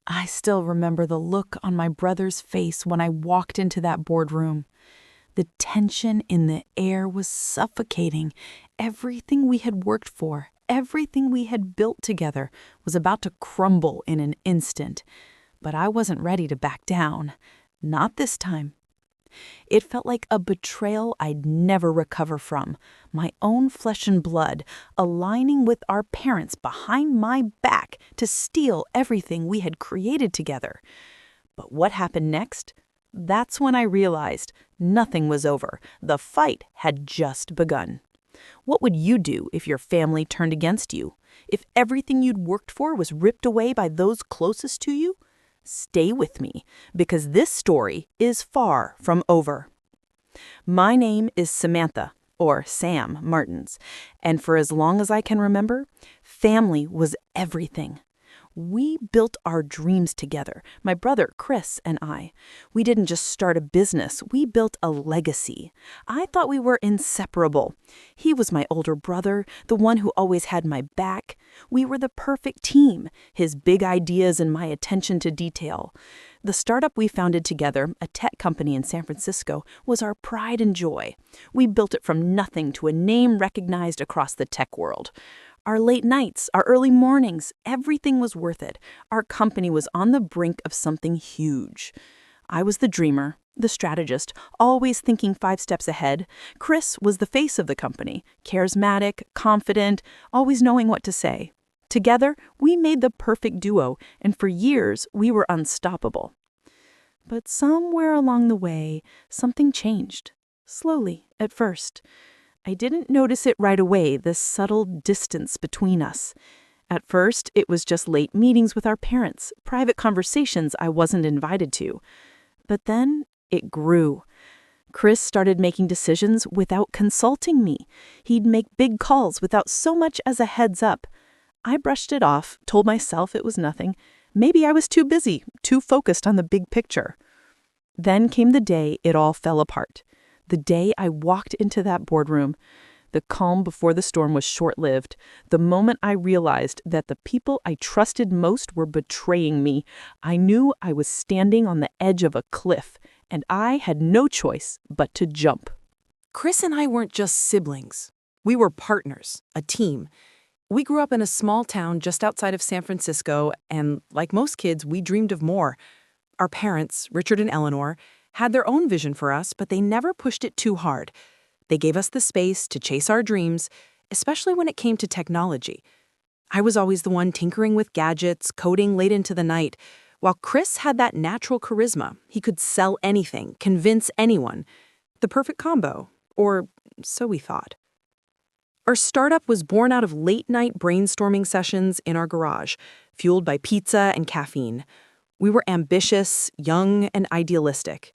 I still remember the look on my brother's face when I walked into that boardroom. The tension in the air was suffocating. Everything we had worked for, everything we had built together, was about to crumble in an instant. But I wasn't ready to back down. Not this time. It felt like a betrayal I'd never recover from. My own flesh and blood, aligning with our parents behind my back to steal everything we had created together. But what happened next? That's when I realized nothing was over. The fight had just begun. What would you do if your family turned against you? If everything you'd worked for was ripped away by those closest to you? Stay with me, because this story is far from over. My name is Samantha, or Sam Martins, and for as long as I can remember, family was everything. We built our dreams together, my brother Chris and I. We didn't just start a business, we built a legacy. I thought we were inseparable. He was my older brother, the one who always had my back. We were the perfect team, his big ideas and my attention to detail. The startup we founded together, a tech company in San Francisco, was our pride and joy. We built it from nothing to a name recognized across the tech world. Our late nights, our early mornings, everything was worth it. Our company was on the brink of something huge. I was the dreamer, the strategist, always thinking 5 steps ahead. Chris was the face of the company, charismatic, confident, always knowing what to say. Together, we made the perfect duo, and for years, we were unstoppable. But somewhere along the way, something changed. Slowly, at first. I didn't notice it right away, this subtle distance between us. At first, it was just late meetings with our parents, private conversations I wasn't invited to. But then it grew. Chris started making decisions without consulting me. He'd make big calls without so much as a heads up. I brushed it off, told myself it was nothing. Maybe I was too busy, too focused on the big picture. Then came the day it all fell apart. The day I walked into that boardroom. The calm before the storm was short-lived. The moment I realized that the people I trusted most were betraying me, I knew I was standing on the edge of a cliff, and I had no choice but to jump. Chris and I weren't just siblings. We were partners, a team. We grew up in a small town just outside of San Francisco, and like most kids, we dreamed of more. Our parents, Richard and Eleanor, had their own vision for us, but they never pushed it too hard. They gave us the space to chase our dreams, especially when it came to technology. I was always the one tinkering with gadgets, coding late into the night, while Chris had that natural charisma. He could sell anything, convince anyone. The perfect combo, or so we thought. Our startup was born out of late-night brainstorming sessions in our garage, fueled by pizza and caffeine. We were ambitious, young, and idealistic.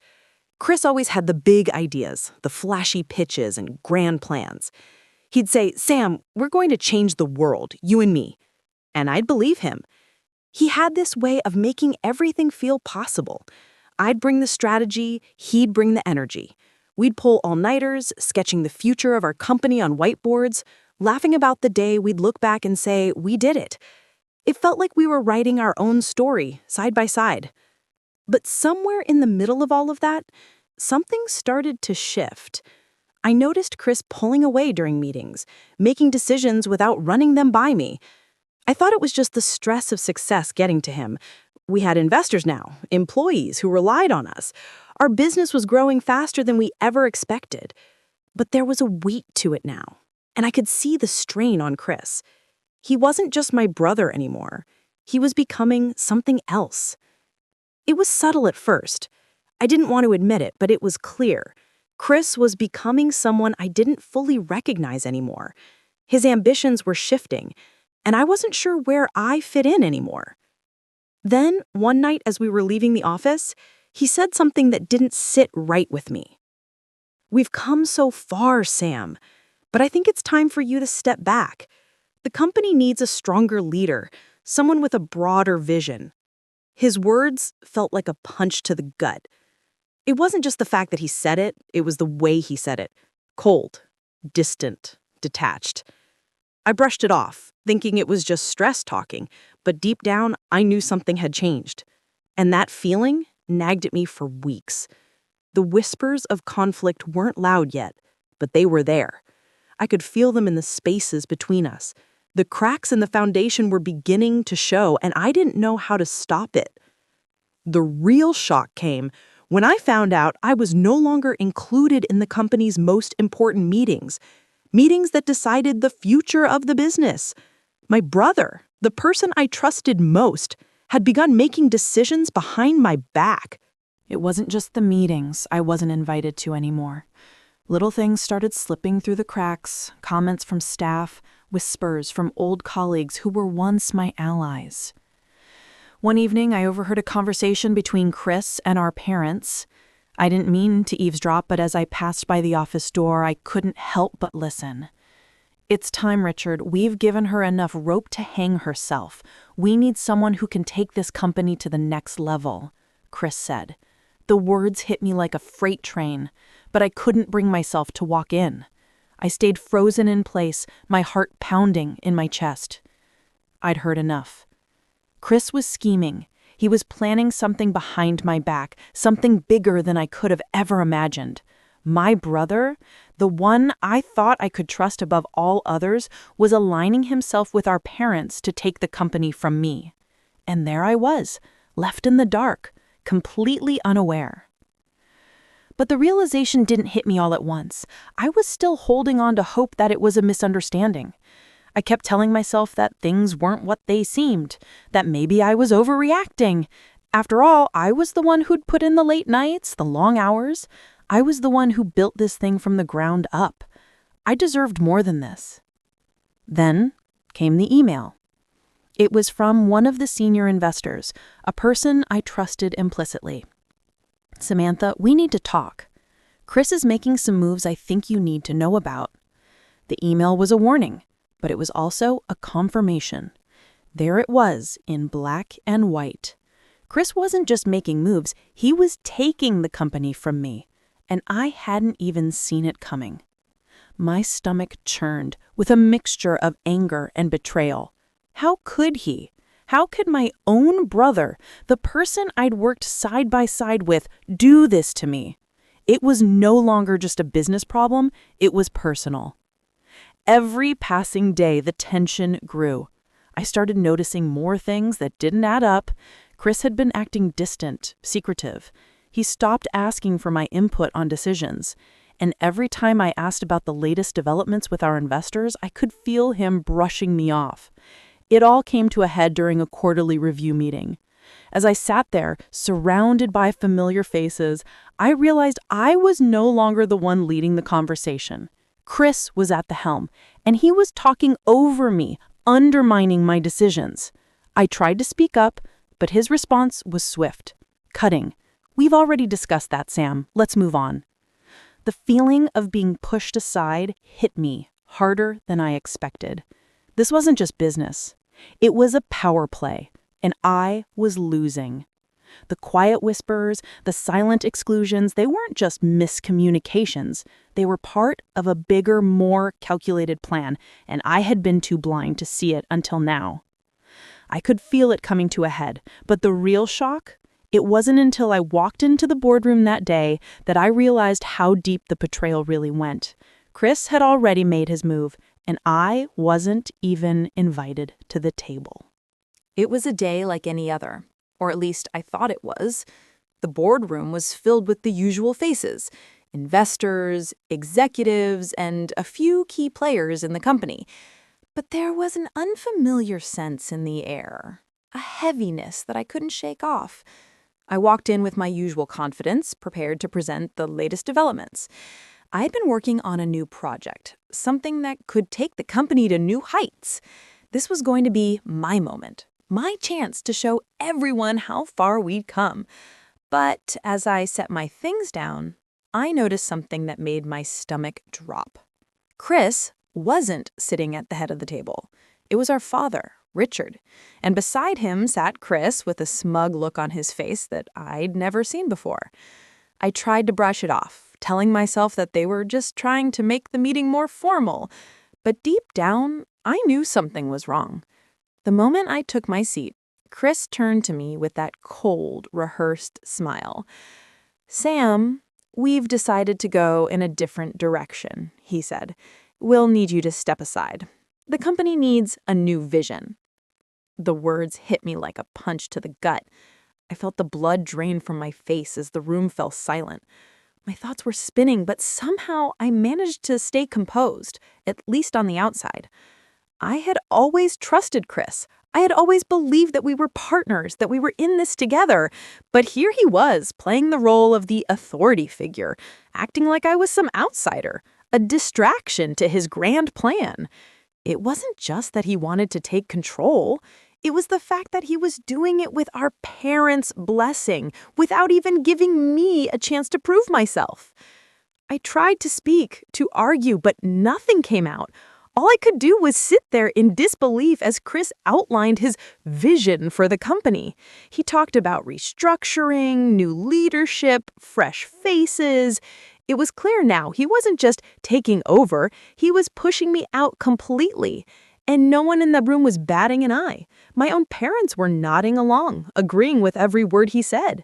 Chris always had the big ideas, the flashy pitches and grand plans. He'd say, "Sam, we're going to change the world, you and me." And I'd believe him. He had this way of making everything feel possible. I'd bring the strategy, he'd bring the energy. We'd pull all-nighters, sketching the future of our company on whiteboards, laughing about the day we'd look back and say, "We did it." It felt like we were writing our own story, side by side. But somewhere in the middle of all of that, something started to shift. I noticed Chris pulling away during meetings, making decisions without running them by me. I thought it was just the stress of success getting to him. We had investors now, employees who relied on us. Our business was growing faster than we ever expected. But there was a weight to it now, and I could see the strain on Chris. He wasn't just my brother anymore. He was becoming something else. It was subtle at first. I didn't want to admit it, but it was clear. Chris was becoming someone I didn't fully recognize anymore. His ambitions were shifting, and I wasn't sure where I fit in anymore. Then, one night as we were leaving the office, he said something that didn't sit right with me. "We've come so far, Sam, but I think it's time for you to step back. The company needs a stronger leader, someone with a broader vision." His words felt like a punch to the gut. It wasn't just the fact that he said it was the way he said it. Cold, distant, detached. I brushed it off, thinking it was just stress talking, but deep down, I knew something had changed. And that feeling nagged at me for weeks. The whispers of conflict weren't loud yet, but they were there. I could feel them in the spaces between us. The cracks in the foundation were beginning to show, and I didn't know how to stop it. The real shock came when I found out I was no longer included in the company's most important meetings that decided the future of the business. My brother, the person I trusted most, had begun making decisions behind my back. It wasn't just the meetings I wasn't invited to anymore. Little things started slipping through the cracks, comments from staff, whispers from old colleagues who were once my allies. One evening, I overheard a conversation between Chris and our parents. I didn't mean to eavesdrop, but as I passed by the office door, I couldn't help but listen. "It's time, Richard. We've given her enough rope to hang herself. We need someone who can take this company to the next level," Chris said. The words hit me like a freight train, but I couldn't bring myself to walk in. I stayed frozen in place, my heart pounding in my chest. I'd heard enough. Chris was scheming. He was planning something behind my back, something bigger than I could have ever imagined. My brother, the one I thought I could trust above all others, was aligning himself with our parents to take the company from me. And there I was, left in the dark, completely unaware. But the realization didn't hit me all at once. I was still holding on to hope that it was a misunderstanding. I kept telling myself that things weren't what they seemed, that maybe I was overreacting. After all, I was the one who'd put in the late nights, the long hours. I was the one who built this thing from the ground up. I deserved more than this. Then came the email. It was from one of the senior investors, a person I trusted implicitly. "Samantha, we need to talk. Chris is making some moves I think you need to know about." The email was a warning, but it was also a confirmation. There it was in black and white. Chris wasn't just making moves, he was taking the company from me, and I hadn't even seen it coming. My stomach churned with a mixture of anger and betrayal. How could he? How could my own brother, the person I'd worked side by side with, do this to me? It was no longer just a business problem, it was personal. Every passing day, the tension grew. I started noticing more things that didn't add up. Chris had been acting distant, secretive. He stopped asking for my input on decisions. And every time I asked about the latest developments with our investors, I could feel him brushing me off. It all came to a head during a quarterly review meeting. As I sat there, surrounded by familiar faces, I realized I was no longer the one leading the conversation. Chris was at the helm, and he was talking over me, undermining my decisions. I tried to speak up, but his response was swift, cutting. "We've already discussed that, Sam. Let's move on." The feeling of being pushed aside hit me harder than I expected. This wasn't just business. It was a power play, and I was losing. The quiet whispers, the silent exclusions, they weren't just miscommunications. They were part of a bigger, more calculated plan, and I had been too blind to see it until now. I could feel it coming to a head, but the real shock? It wasn't until I walked into the boardroom that day that I realized how deep the betrayal really went. Chris had already made his move, and I wasn't even invited to the table. It was a day like any other. Or at least I thought it was. The boardroom was filled with the usual faces, investors, executives, and a few key players in the company. But there was an unfamiliar sense in the air, a heaviness that I couldn't shake off. I walked in with my usual confidence, prepared to present the latest developments. I had been working on a new project, something that could take the company to new heights. This was going to be my moment. My chance to show everyone how far we'd come. But as I set my things down, I noticed something that made my stomach drop. Chris wasn't sitting at the head of the table. It was our father, Richard. And beside him sat Chris with a smug look on his face that I'd never seen before. I tried to brush it off, telling myself that they were just trying to make the meeting more formal. But deep down, I knew something was wrong. The moment I took my seat, Chris turned to me with that cold, rehearsed smile. "Sam, we've decided to go in a different direction," he said. "We'll need you to step aside. The company needs a new vision." The words hit me like a punch to the gut. I felt the blood drain from my face as the room fell silent. My thoughts were spinning, but somehow I managed to stay composed, at least on the outside. I had always trusted Chris. I had always believed that we were partners, that we were in this together. But here he was, playing the role of the authority figure, acting like I was some outsider, a distraction to his grand plan. It wasn't just that he wanted to take control. It was the fact that he was doing it with our parents' blessing, without even giving me a chance to prove myself. I tried to speak, to argue, but nothing came out. All I could do was sit there in disbelief as Chris outlined his vision for the company. He talked about restructuring, new leadership, fresh faces. It was clear now he wasn't just taking over, he was pushing me out completely. And no one in the room was batting an eye. My own parents were nodding along, agreeing with every word he said.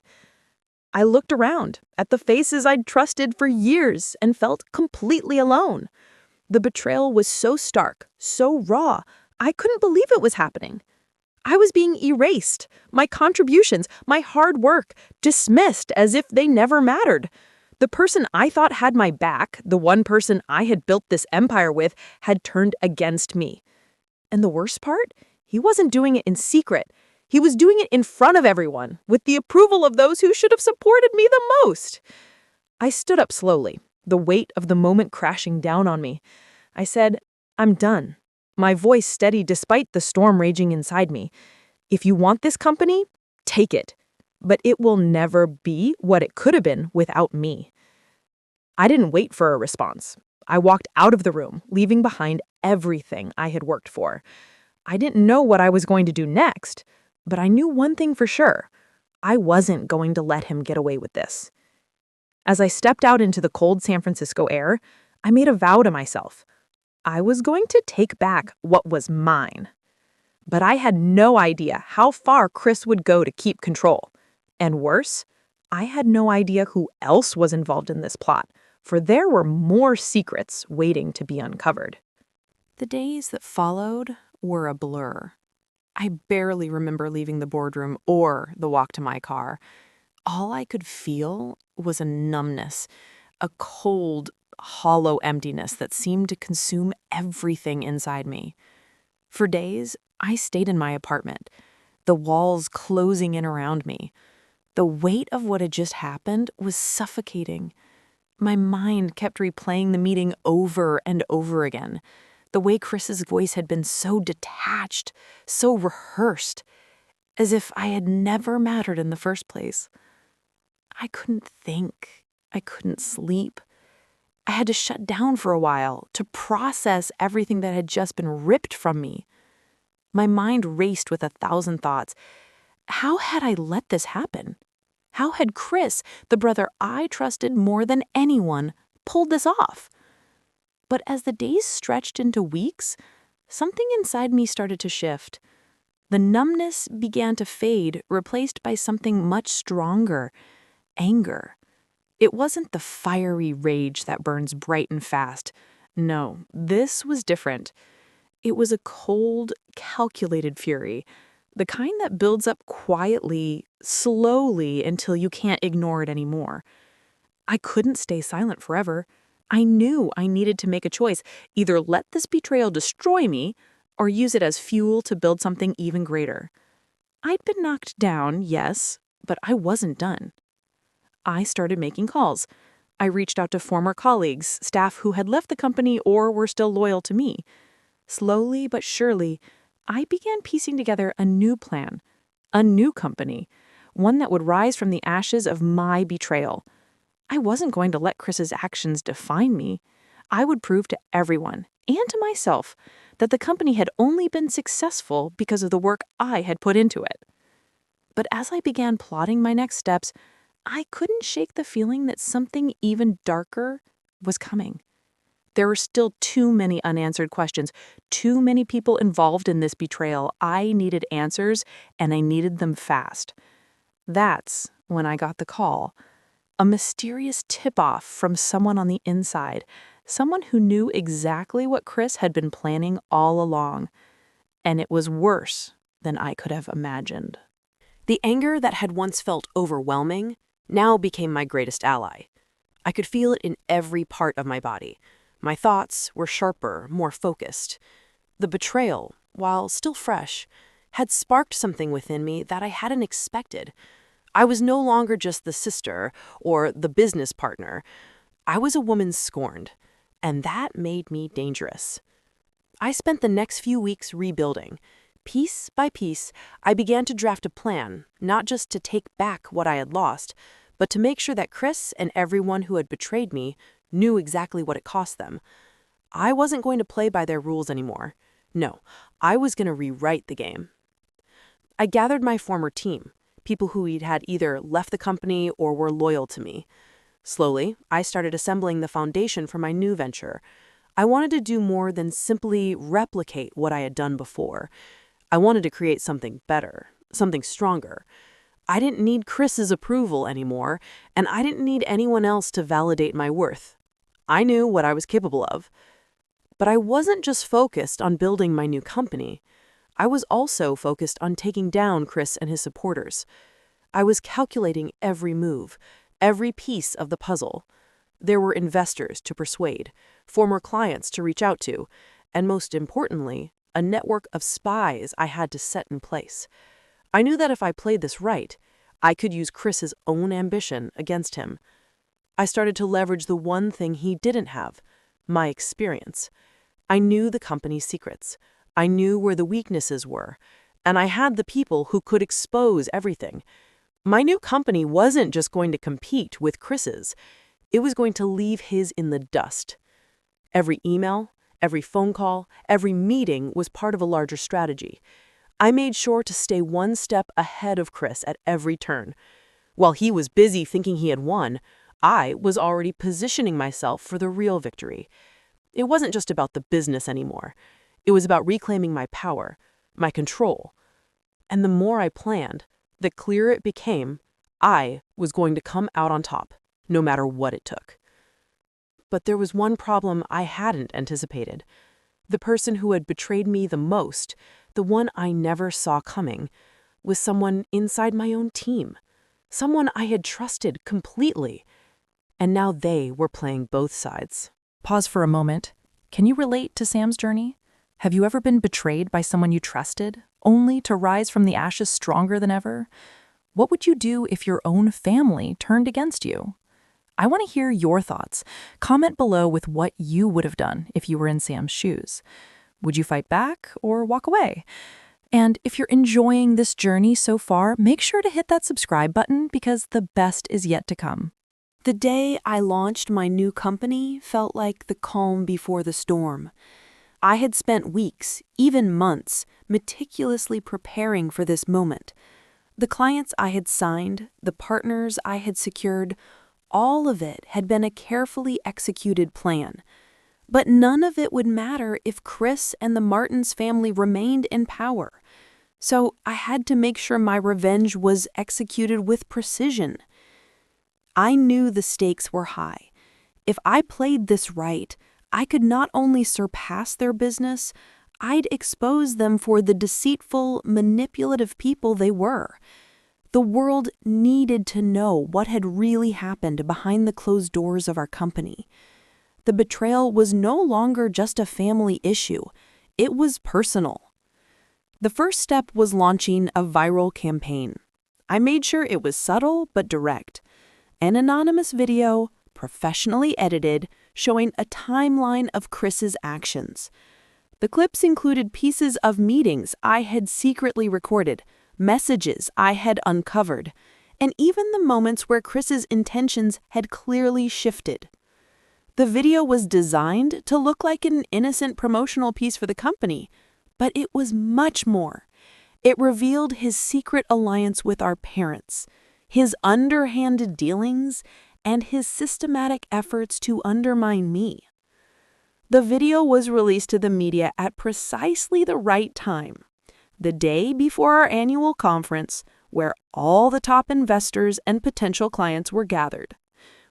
I looked around at the faces I'd trusted for years and felt completely alone. The betrayal was so stark, so raw, I couldn't believe it was happening. I was being erased, my contributions, my hard work, dismissed as if they never mattered. The person I thought had my back, the one person I had built this empire with, had turned against me. And the worst part? He wasn't doing it in secret. He was doing it in front of everyone, with the approval of those who should have supported me the most. I stood up slowly, the weight of the moment crashing down on me. I said, "I'm done." My voice steady despite the storm raging inside me. "If you want this company, take it. But it will never be what it could have been without me." I didn't wait for a response. I walked out of the room, leaving behind everything I had worked for. I didn't know what I was going to do next, but I knew one thing for sure. I wasn't going to let him get away with this. As I stepped out into the cold San Francisco air, I made a vow to myself. I was going to take back what was mine. But I had no idea how far Chris would go to keep control. And worse, I had no idea who else was involved in this plot, for there were more secrets waiting to be uncovered. The days that followed were a blur. I barely remember leaving the boardroom or the walk to my car. All I could feel was a numbness, a cold, hollow emptiness that seemed to consume everything inside me. For days, I stayed in my apartment, the walls closing in around me. The weight of what had just happened was suffocating. My mind kept replaying the meeting over and over again. The way Chris's voice had been so detached, so rehearsed, as if I had never mattered in the first place. I couldn't think. I couldn't sleep. I had to shut down for a while to process everything that had just been ripped from me. My mind raced with 1,000 thoughts. How had I let this happen? How had Chris, the brother I trusted more than anyone, pulled this off? But as the days stretched into weeks, something inside me started to shift. The numbness began to fade, replaced by something much stronger, anger. It wasn't the fiery rage that burns bright and fast. No, this was different. It was a cold, calculated fury, the kind that builds up quietly, slowly, until you can't ignore it anymore. I couldn't stay silent forever. I knew I needed to make a choice, either let this betrayal destroy me or use it as fuel to build something even greater. I'd been knocked down, yes, but I wasn't done. I started making calls. I reached out to former colleagues, staff who had left the company or were still loyal to me. Slowly but surely, I began piecing together a new plan, a new company, one that would rise from the ashes of my betrayal. I wasn't going to let Chris's actions define me. I would prove to everyone, and to myself, that the company had only been successful because of the work I had put into it. But as I began plotting my next steps, I couldn't shake the feeling that something even darker was coming. There were still too many unanswered questions, too many people involved in this betrayal. I needed answers, and I needed them fast. That's when I got the call. A mysterious tip-off from someone on the inside, someone who knew exactly what Chris had been planning all along. And it was worse than I could have imagined. The anger that had once felt overwhelming now became my greatest ally. I could feel it in every part of my body. My thoughts were sharper, more focused. The betrayal, while still fresh, had sparked something within me that I hadn't expected. I was no longer just the sister or the business partner. I was a woman scorned, and that made me dangerous. I spent the next few weeks rebuilding. Piece by piece, I began to draft a plan, not just to take back what I had lost, but to make sure that Chris and everyone who had betrayed me knew exactly what it cost them. I wasn't going to play by their rules anymore. No, I was going to rewrite the game. I gathered my former team, people who had either left the company or were loyal to me. Slowly, I started assembling the foundation for my new venture. I wanted to do more than simply replicate what I had done before. I wanted to create something better, something stronger. I didn't need Chris's approval anymore, and I didn't need anyone else to validate my worth. I knew what I was capable of. But I wasn't just focused on building my new company. I was also focused on taking down Chris and his supporters. I was calculating every move, every piece of the puzzle. There were investors to persuade, former clients to reach out to, and most importantly, a network of spies I had to set in place. I knew that if I played this right, I could use Chris's own ambition against him. I started to leverage the one thing he didn't have, my experience. I knew the company's secrets. I knew where the weaknesses were, and I had the people who could expose everything. My new company wasn't just going to compete with Chris's. It was going to leave his in the dust. Every email, every phone call, every meeting was part of a larger strategy. I made sure to stay one step ahead of Chris at every turn. While he was busy thinking he had won, I was already positioning myself for the real victory. It wasn't just about the business anymore. It was about reclaiming my power, my control. And the more I planned, the clearer it became I was going to come out on top, no matter what it took. But there was one problem I hadn't anticipated. The person who had betrayed me the most, the one I never saw coming, was someone inside my own team, someone I had trusted completely. And now they were playing both sides. Pause for a moment. Can you relate to Sam's journey? Have you ever been betrayed by someone you trusted, only to rise from the ashes stronger than ever? What would you do if your own family turned against you? I want to hear your thoughts. Comment below with what you would have done if you were in Sam's shoes. Would you fight back or walk away? And if you're enjoying this journey so far, make sure to hit that subscribe button because the best is yet to come. The day I launched my new company felt like the calm before the storm. I had spent weeks, even months, meticulously preparing for this moment. The clients I had signed, the partners I had secured, all of it had been a carefully executed plan. But none of it would matter if Chris and the Martins family remained in power. So I had to make sure my revenge was executed with precision. I knew the stakes were high. If I played this right, I could not only surpass their business, I'd expose them for the deceitful, manipulative people they were. The world needed to know what had really happened behind the closed doors of our company. The betrayal was no longer just a family issue. It was personal. The first step was launching a viral campaign. I made sure it was subtle but direct. An anonymous video, professionally edited, showing a timeline of Chris's actions. The clips included pieces of meetings I had secretly recorded, messages I had uncovered, and even the moments where Chris's intentions had clearly shifted. The video was designed to look like an innocent promotional piece for the company, but it was much more. It revealed his secret alliance with our parents, his underhanded dealings, and his systematic efforts to undermine me. The video was released to the media at precisely the right time, the day before our annual conference, where all the top investors and potential clients were gathered.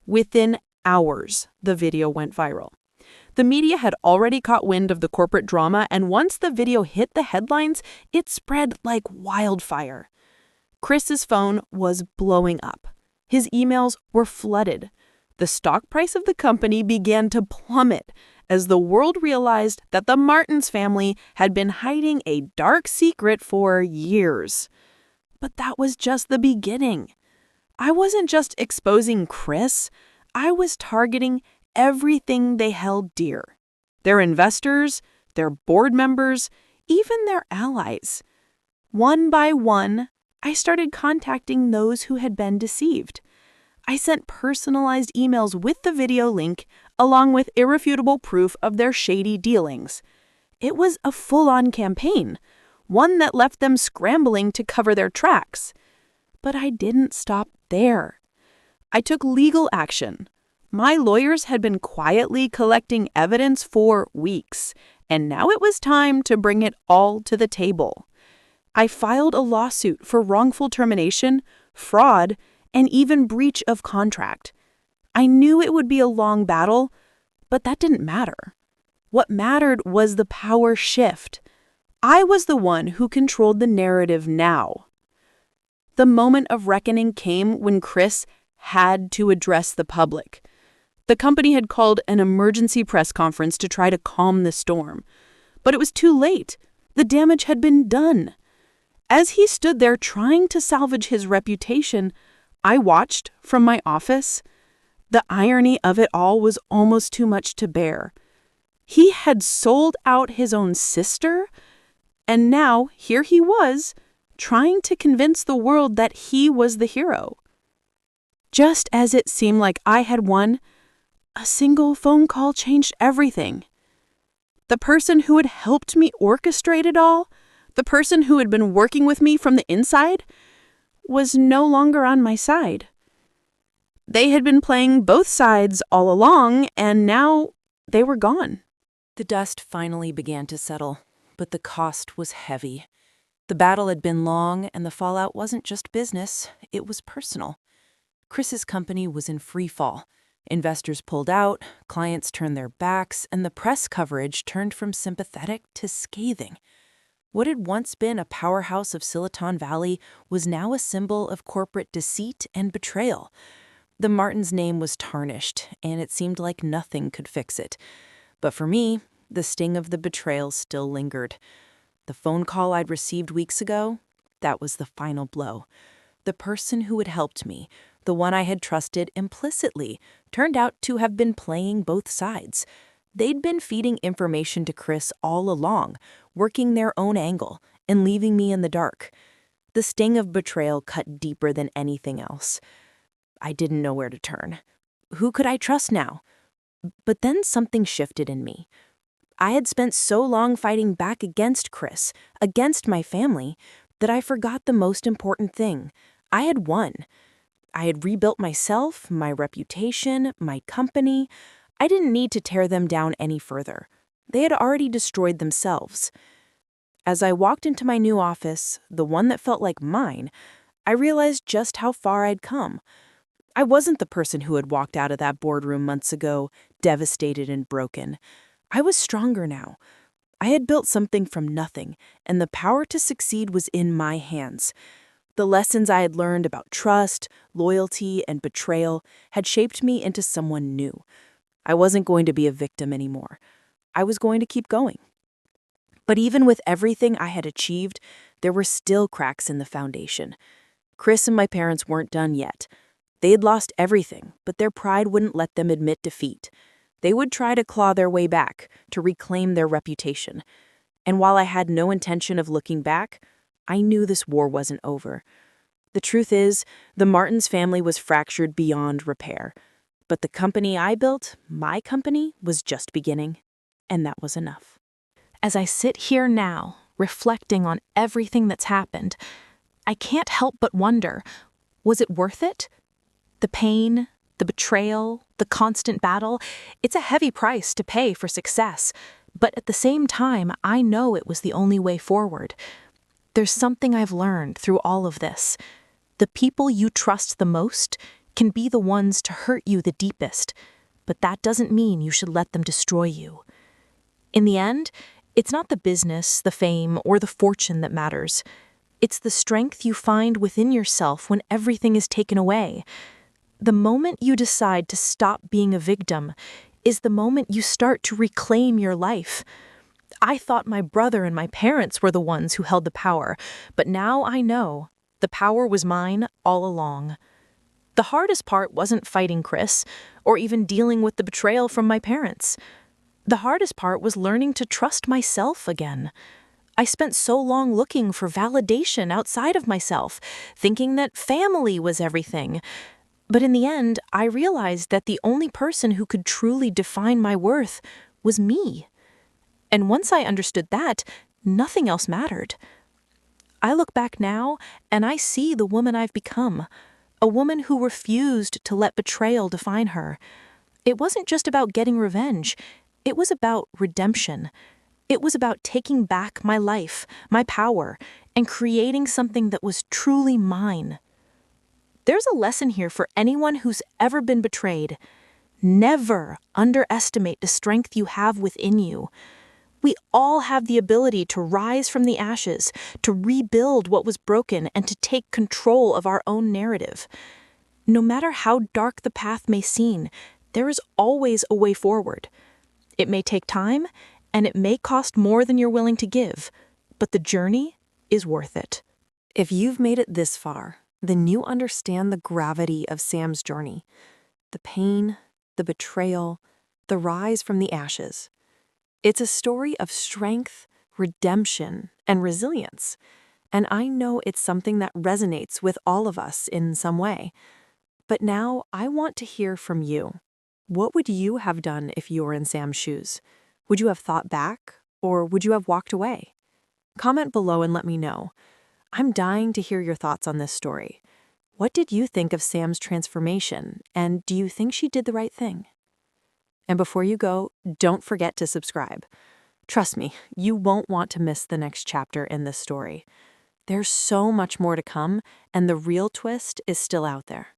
Within hours, the video went viral. The media had already caught wind of the corporate drama, and once the video hit the headlines, it spread like wildfire. Chris's phone was blowing up. His emails were flooded. The stock price of the company began to plummet as the world realized that the Martins family had been hiding a dark secret for years. But that was just the beginning. I wasn't just exposing Chris, I was targeting everything they held dear. Their investors, their board members, even their allies. One by one, I started contacting those who had been deceived. I sent personalized emails with the video link, along with irrefutable proof of their shady dealings. It was a full-on campaign, one that left them scrambling to cover their tracks. But I didn't stop there. I took legal action. My lawyers had been quietly collecting evidence for weeks, and now it was time to bring it all to the table. I filed a lawsuit for wrongful termination, fraud, and even breach of contract. I knew it would be a long battle, but that didn't matter. What mattered was the power shift. I was the one who controlled the narrative now. The moment of reckoning came when Chris had to address the public. The company had called an emergency press conference to try to calm the storm. But it was too late. The damage had been done. As he stood there trying to salvage his reputation, I watched from my office. The irony of it all was almost too much to bear. He had sold out his own sister, and now here he was, trying to convince the world that he was the hero. Just as it seemed like I had won, a single phone call changed everything. The person who had helped me orchestrate it all, the person who had been working with me from the inside, was no longer on my side. They had been playing both sides all along, and now they were gone. The dust finally began to settle, but the cost was heavy. The battle had been long, and the fallout wasn't just business, it was personal. Chris's company was in free fall. Investors pulled out, clients turned their backs, and the press coverage turned from sympathetic to scathing. What had once been a powerhouse of Silicon Valley was now a symbol of corporate deceit and betrayal. The Martins' name was tarnished, and it seemed like nothing could fix it. But for me, the sting of the betrayal still lingered. The phone call I'd received weeks ago, that was the final blow. The person who had helped me, the one I had trusted implicitly, turned out to have been playing both sides. They'd been feeding information to Chris all along, working their own angle, and leaving me in the dark. The sting of betrayal cut deeper than anything else. I didn't know where to turn. Who could I trust now? But then something shifted in me. I had spent so long fighting back against Chris, against my family, that I forgot the most important thing. I had won. I had rebuilt myself, my reputation, my company. I didn't need to tear them down any further. They had already destroyed themselves. As I walked into my new office, the one that felt like mine, I realized just how far I'd come. I wasn't the person who had walked out of that boardroom months ago, devastated and broken. I was stronger now. I had built something from nothing, and the power to succeed was in my hands. The lessons I had learned about trust, loyalty, and betrayal had shaped me into someone new. I wasn't going to be a victim anymore. I was going to keep going. But even with everything I had achieved, there were still cracks in the foundation. Chris and my parents weren't done yet. They had lost everything, but their pride wouldn't let them admit defeat. They would try to claw their way back, to reclaim their reputation. And while I had no intention of looking back, I knew this war wasn't over. The truth is, the Martins family was fractured beyond repair. But the company I built, my company, was just beginning. And that was enough. As I sit here now, reflecting on everything that's happened, I can't help but wonder, was it worth it? The pain, The betrayal, the constant battle, it's a heavy price to pay for success. But at the same time, I know it was the only way forward. There's something I've learned through all of this. The people you trust the most can be the ones to hurt you the deepest, but that doesn't mean you should let them destroy you. In the end, it's not the business, the fame, or the fortune that matters. It's the strength you find within yourself when everything is taken away. The moment you decide to stop being a victim is the moment you start to reclaim your life. I thought my brother and my parents were the ones who held the power, but now I know the power was mine all along. The hardest part wasn't fighting Chris, or even dealing with the betrayal from my parents. The hardest part was learning to trust myself again. I spent so long looking for validation outside of myself, thinking that family was everything. But in the end, I realized that the only person who could truly define my worth was me. And once I understood that, nothing else mattered. I look back now, and I see the woman I've become, a woman who refused to let betrayal define her. It wasn't just about getting revenge. It was about redemption. It was about taking back my life, my power, and creating something that was truly mine. There's a lesson here for anyone who's ever been betrayed. Never underestimate the strength you have within you. We all have the ability to rise from the ashes, to rebuild what was broken, and to take control of our own narrative. No matter how dark the path may seem, there is always a way forward. It may take time, and it may cost more than you're willing to give, but the journey is worth it. If you've made it this far, then you understand the gravity of Sam's journey. The pain, the betrayal, the rise from the ashes. It's a story of strength, redemption, and resilience. And I know it's something that resonates with all of us in some way. But now I want to hear from you. What would you have done if you were in Sam's shoes? Would you have thought back, or would you have walked away? Comment below and let me know. I'm dying to hear your thoughts on this story. What did you think of Sam's transformation, and do you think she did the right thing? And before you go, don't forget to subscribe. Trust me, you won't want to miss the next chapter in this story. There's so much more to come, and the real twist is still out there.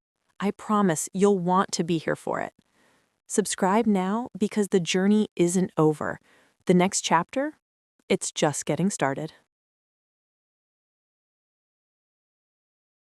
I promise you'll want to be here for it. Subscribe now because the journey isn't over. The next chapter, it's just getting started.